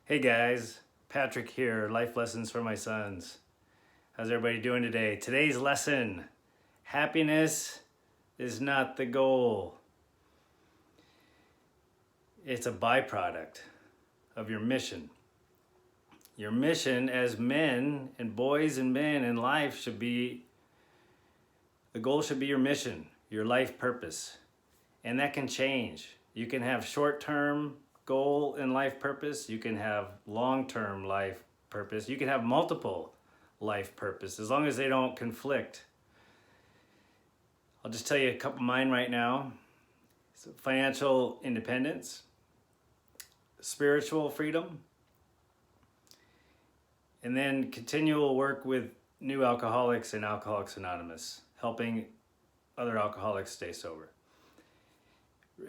Hey guys, Patrick here, Life Lessons for My Sons. How's everybody doing today? Today's lesson, happiness is not the goal. It's a byproduct of your mission. Your mission as men and boys and men in life the goal should be your mission, your life purpose. And that can change. You can have short-term goal in life purpose. You can have long-term life purpose. You can have multiple life purpose as long as they don't conflict. I'll just tell you a couple of mine right now. So financial independence, spiritual freedom, and then continual work with new alcoholics and Alcoholics Anonymous, helping other alcoholics stay sober.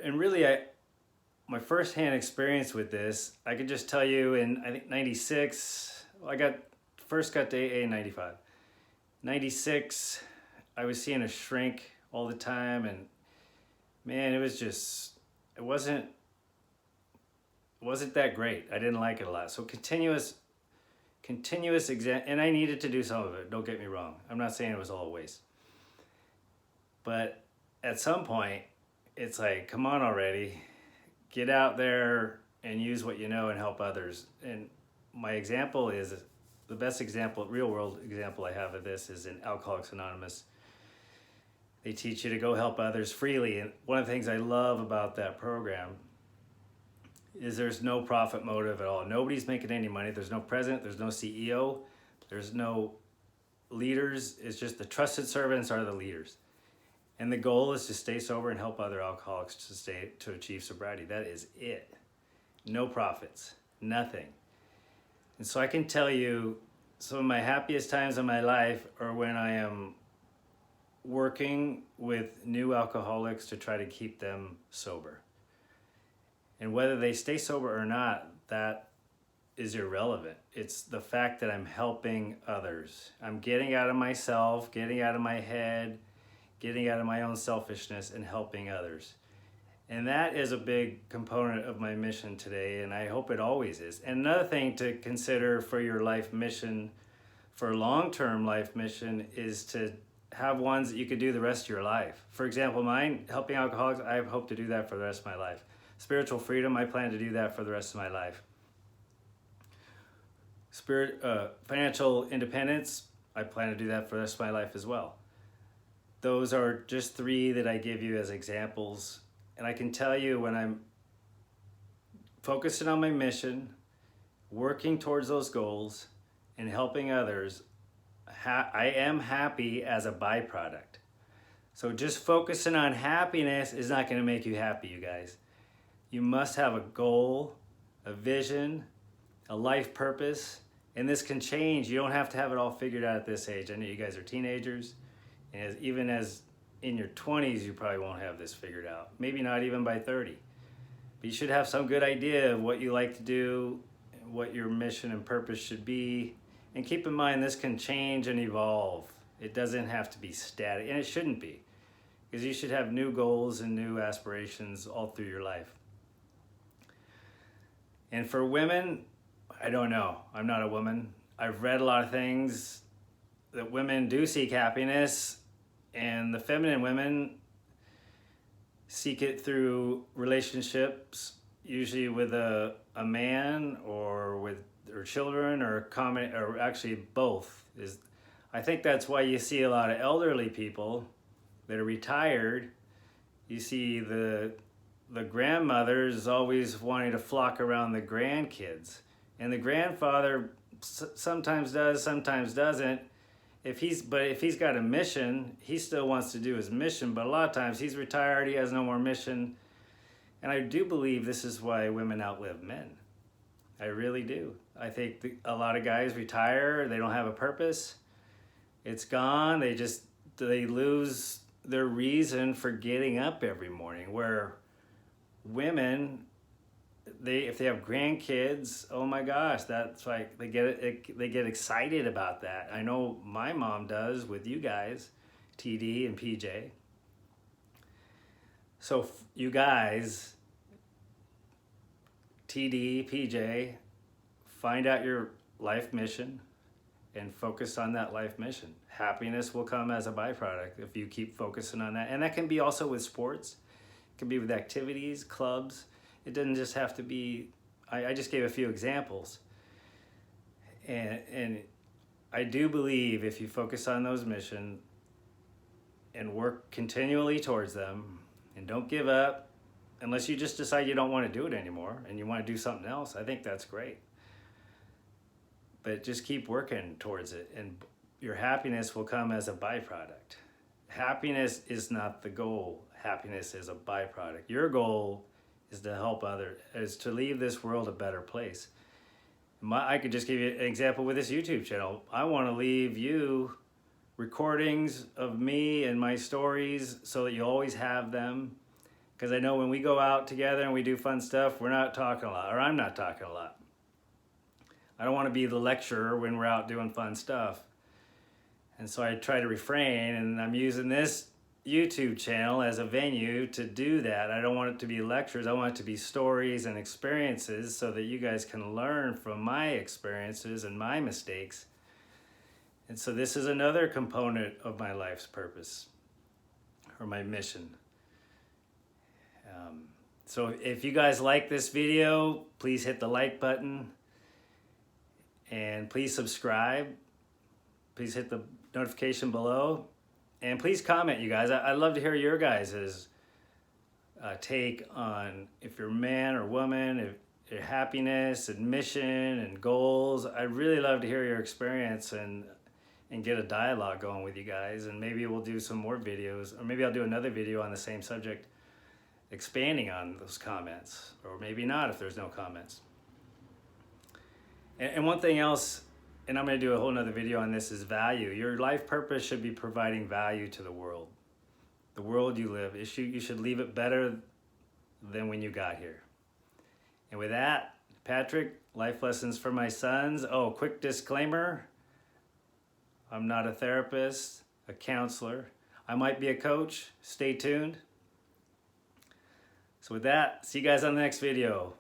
And really, my first-hand experience with this, I could just tell you in, I think, 96, I first got to AA in 95. 96, I was seeing a shrink all the time, and man, it wasn't that great. I didn't like it a lot. So continuous exam, and I needed to do some of it, don't get me wrong. I'm not saying it was all a waste. But at some point, it's like, come on already, get out there and use what you know and help others. And my example is, the best example, real world example I have of this is in Alcoholics Anonymous. They teach you to go help others freely. And one of the things I love about that program is there's no profit motive at all. Nobody's making any money. There's no president, there's no CEO, there's no leaders. It's just the trusted servants are the leaders. And the goal is to stay sober and help other alcoholics to achieve sobriety. That is it. No profits, nothing. And so I can tell you some of my happiest times in my life are when I am working with new alcoholics to try to keep them sober. And whether they stay sober or not, that is irrelevant. It's the fact that I'm helping others. I'm getting out of myself, getting out of my head, getting out of my own selfishness and helping others. And that is a big component of my mission today, and I hope it always is. And another thing to consider for your life mission, for long-term life mission, is to have ones that you could do the rest of your life. For example, mine, helping alcoholics, I hope to do that for the rest of my life. Spiritual freedom, I plan to do that for the rest of my life. Financial independence, I plan to do that for the rest of my life as well. Those are just three that I give you as examples. And I can tell you when I'm focusing on my mission, working towards those goals, and helping others, I am happy as a byproduct. So just focusing on happiness is not going to make you happy, you guys. You must have a goal, a vision, a life purpose, and this can change. You don't have to have it all figured out at this age. I know you guys are teenagers. And even as in your 20s, you probably won't have this figured out. Maybe not even by 30. But you should have some good idea of what you like to do, what your mission and purpose should be. And keep in mind, this can change and evolve. It doesn't have to be static, and it shouldn't be. Because you should have new goals and new aspirations all through your life. And for women, I don't know. I'm not a woman. I've read a lot of things that women do seek happiness, and the feminine women seek it through relationships, usually with a man or with their children, or actually both. I think that's why you see a lot of elderly people that are retired. You see the grandmothers always wanting to flock around the grandkids, and the grandfather sometimes does, sometimes doesn't. If he's got a mission, he still wants to do his mission, but a lot of times he's retired, he has no more mission. And I do believe this is why women outlive men. I really do. I think a lot of guys retire, they don't have a purpose. It's gone, they lose their reason for getting up every morning. Where women, if they have grandkids, oh my gosh, that's like they get excited about that. I know my mom does with you guys, TD and PJ. So you guys, TD, PJ, find out your life mission and focus on that life mission. Happiness will come as a byproduct if you keep focusing on that. And that can be also with sports. It can be with activities, clubs. It doesn't just have to be, I just gave a few examples. And I do believe if you focus on those missions and work continually towards them and don't give up, unless you just decide you don't want to do it anymore and you want to do something else, I think that's great. But just keep working towards it, and your happiness will come as a byproduct. Happiness is not the goal. Happiness is a byproduct. Your goal is to help others, is to leave this world a better place. I could just give you an example with this YouTube channel. I want to leave you recordings of me and my stories so that you always have them. Because I know when we go out together and we do fun stuff, we're not talking a lot, or I'm not talking a lot. I don't want to be the lecturer when we're out doing fun stuff. And so I try to refrain, and I'm using this YouTube channel as a venue to do that. I don't want it to be lectures. I want it to be stories and experiences so that you guys can learn from my experiences and my mistakes. And so this is another component of my life's purpose or my mission. So if you guys like this video, please hit the like button. And please subscribe. Please hit the notification below. And please comment, you guys. I'd love to hear your guys' take on if you're a man or woman, if your happiness and mission and goals. I'd really love to hear your experience and get a dialogue going with you guys. And maybe we'll do some more videos, or maybe I'll do another video on the same subject, expanding on those comments, or maybe not if there's no comments. And one thing else, and I'm going to do a whole nother video on this, is value. Your life purpose should be providing value to the world. The world you live, you should leave it better than when you got here. And with that, Patrick, life lessons for my sons. Oh, quick disclaimer. I'm not a therapist, a counselor. I might be a coach. Stay tuned. So with that, see you guys on the next video.